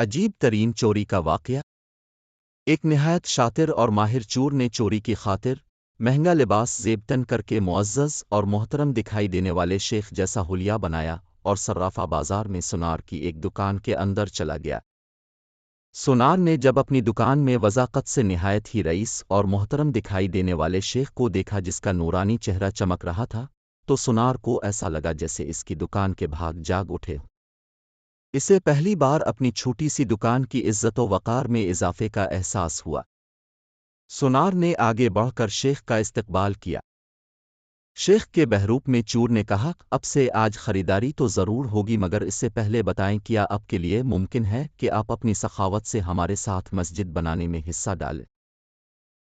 عجیب ترین چوری کا واقعہ۔ ایک نہایت شاطر اور ماہر چور نے چوری کی خاطر مہنگا لباس زیب تن کر کے معزز اور محترم دکھائی دینے والے شیخ جیسا حلیہ بنایا اور صرافہ بازار میں سونار کی ایک دکان کے اندر چلا گیا۔ سونار نے جب اپنی دکان میں وضاقت سے نہایت ہی رئیس اور محترم دکھائی دینے والے شیخ کو دیکھا جس کا نورانی چہرہ چمک رہا تھا، تو سونار کو ایسا لگا جیسے اس کی دکان کے بھاگ جاگ اٹھے۔ اسے پہلی بار اپنی چھوٹی سی دکان کی عزت و وقار میں اضافے کا احساس ہوا۔ سونار نے آگے بڑھ کر شیخ کا استقبال کیا۔ شیخ کے بحروپ میں چور نے کہا، اب سے آج خریداری تو ضرور ہوگی، مگر اس سے پہلے بتائیں کیا آپ کے لیے ممکن ہے کہ آپ اپنی سخاوت سے ہمارے ساتھ مسجد بنانے میں حصہ ڈالیں؟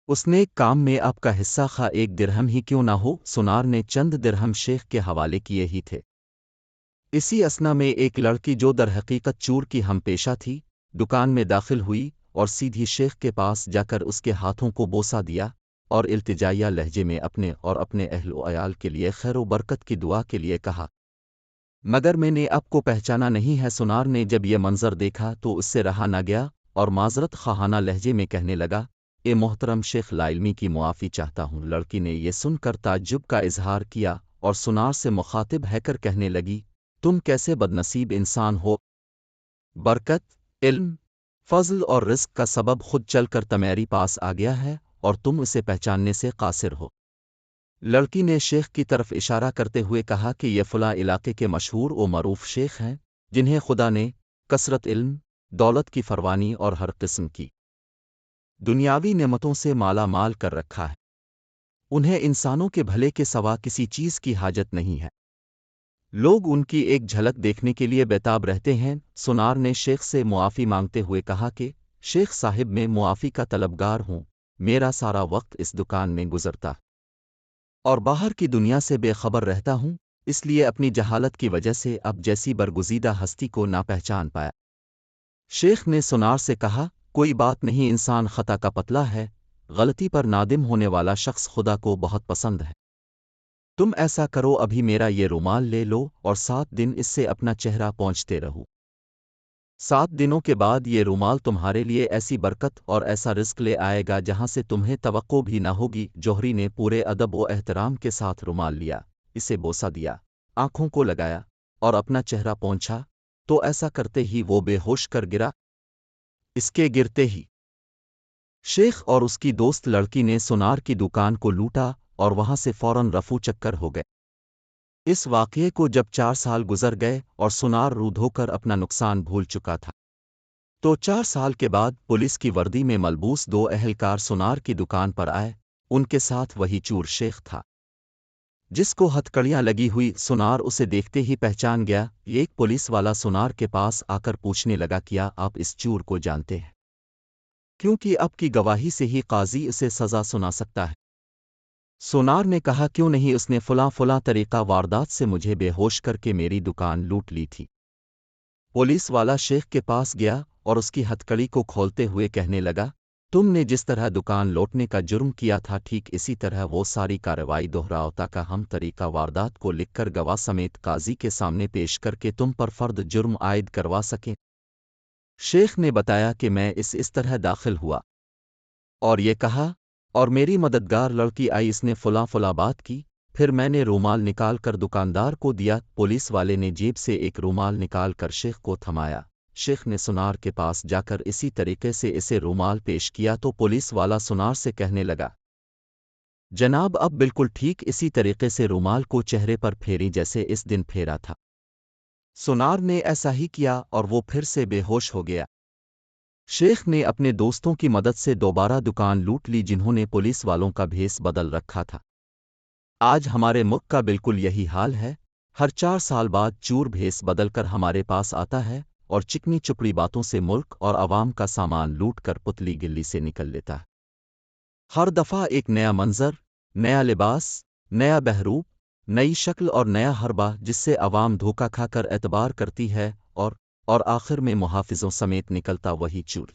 اس نیک کام میں آپ کا حصہ خواہ ایک درہم ہی کیوں نہ ہو۔ سونار نے چند درہم شیخ کے حوالے کیے ہی تھے۔ اسی اثنا میں ایک لڑکی جو در حقیقت چور کی ہم پیشہ تھی، دکان میں داخل ہوئی اور سیدھی شیخ کے پاس جا کر اس کے ہاتھوں کو بوسہ دیا اور التجائیہ لہجے میں اپنے اور اپنے اہل و عیال کے لیے خیر و برکت کی دعا کے لیے کہا، مگر میں نے آپ کو پہچانا نہیں ہے۔ سونار نے جب یہ منظر دیکھا تو اس سے رہا نہ گیا اور معذرت خواہانہ لہجے میں کہنے لگا، اے محترم شیخ، لاعلمی کی معافی چاہتا ہوں۔ لڑکی نے یہ سن کر تعجب کا اظہار کیا اور سونار سے مخاطب ہے کر کہنے لگی، تم کیسے بدنصیب انسان ہو! برکت، علم، فضل اور رزق کا سبب خود چل کر تمہاری پاس آ گیا ہے اور تم اسے پہچاننے سے قاصر ہو۔ لڑکی نے شیخ کی طرف اشارہ کرتے ہوئے کہا کہ یہ فلاں علاقے کے مشہور و معروف شیخ ہیں جنہیں خدا نے کثرت علم، دولت کی فراوانی اور ہر قسم کی دنیاوی نعمتوں سے مالا مال کر رکھا ہے۔ انہیں انسانوں کے بھلے کے سوا کسی چیز کی حاجت نہیں ہے۔ لوگ ان کی ایک جھلک دیکھنے کے لیے بیتاب رہتے ہیں۔ سونار نے شیخ سے معافی مانگتے ہوئے کہا کہ شیخ صاحب، میں معافی کا طلبگار ہوں، میرا سارا وقت اس دکان میں گزرتا اور باہر کی دنیا سے بے خبر رہتا ہوں، اس لیے اپنی جہالت کی وجہ سے اب جیسی برگزیدہ ہستی کو نہ پہچان پایا۔ شیخ نے سونار سے کہا، کوئی بات نہیں، انسان خطا کا پتلا ہے، غلطی پر نادم ہونے والا شخص خدا کو بہت پسند ہے۔ تم ایسا کرو، ابھی میرا یہ رومال لے لو اور 7 دن اس سے اپنا چہرہ پونچھتے رہو۔ 7 دنوں کے بعد یہ رومال تمہارے لیے ایسی برکت اور ایسا رزق لے آئے گا جہاں سے تمہیں توقع بھی نہ ہوگی۔ جوہری نے پورے ادب و احترام کے ساتھ رومال لیا، اسے بوسہ دیا، آنکھوں کو لگایا اور اپنا چہرہ پونچھا، تو ایسا کرتے ہی وہ بے ہوش کر گرا۔ اس کے گرتے ہی شیخ اور اس کی دوست لڑکی نے سونار کی دکان کو لوٹا اور وہاں سے فوراً رفو چکر ہو گئے۔ اس واقعے کو جب 4 سال گزر گئے اور سونار رو دھو کر اپنا نقصان بھول چکا تھا، تو 4 سال کے بعد پولیس کی وردی میں ملبوس 2 اہلکار سونار کی دکان پر آئے۔ ان کے ساتھ وہی چور شیخ تھا جس کو ہتھکڑیاں لگی ہوئی۔ سونار اسے دیکھتے ہی پہچان گیا۔ ایک پولیس والا سونار کے پاس آ کر پوچھنے لگا، کیا آپ اس چور کو جانتے ہیں؟ کیونکہ آپ کی گواہی سے ہی قاضی اسے سزا سنا سکتا ہے۔ سونار نے کہا، کیوں نہیں، اس نے فلاں طریقہ واردات سے مجھے بے ہوش کر کے میری دکان لوٹ لی تھی۔ پولیس والا شیخ کے پاس گیا اور اس کی ہتھکڑی کو کھولتے ہوئے کہنے لگا، تم نے جس طرح دکان لوٹنے کا جرم کیا تھا، ٹھیک اسی طرح وہ ساری کارروائی دہراؤ تاکہ ہم طریقہ واردات کو لکھ کر گواہ سمیت قاضی کے سامنے پیش کر کے تم پر فرد جرم عائد کروا سکیں۔ شیخ نے بتایا کہ میں اس طرح داخل ہوا اور یہ کہا، اور میری مددگار لڑکی آئی، اس نے فلاں بات کی، پھر میں نے رومال نکال کر دکاندار کو دیا۔ پولیس والے نے جیب سے ایک رومال نکال کر شیخ کو تھمایا۔ شیخ نے سونار کے پاس جا کر اسی طریقے سے اسے رومال پیش کیا تو پولیس والا سونار سے کہنے لگا، جناب، اب بالکل ٹھیک اسی طریقے سے رومال کو چہرے پر پھیری جیسے اس دن پھیرا تھا۔ سونار نے ایسا ہی کیا اور وہ پھر سے بے ہوش ہو گیا۔ شیخ نے اپنے دوستوں کی مدد سے دوبارہ دکان لوٹ لی جنہوں نے پولیس والوں کا بھیس بدل رکھا تھا۔ آج ہمارے ملک کا بالکل یہی حال ہے۔ ہر 4 سال بعد چور بھیس بدل کر ہمارے پاس آتا ہے اور چکنی چپڑی باتوں سے ملک اور عوام کا سامان لوٹ کر پتلی گلی سے نکل لیتا ہے۔ ہر دفعہ ایک نیا منظر، نیا لباس، نیا بحروپ، نئی شکل اور نیا حربہ جس سے عوام دھوکہ کھا کر اعتبار کرتی ہے اور آخر میں محافظوں سمیت نکلتا وہی چور۔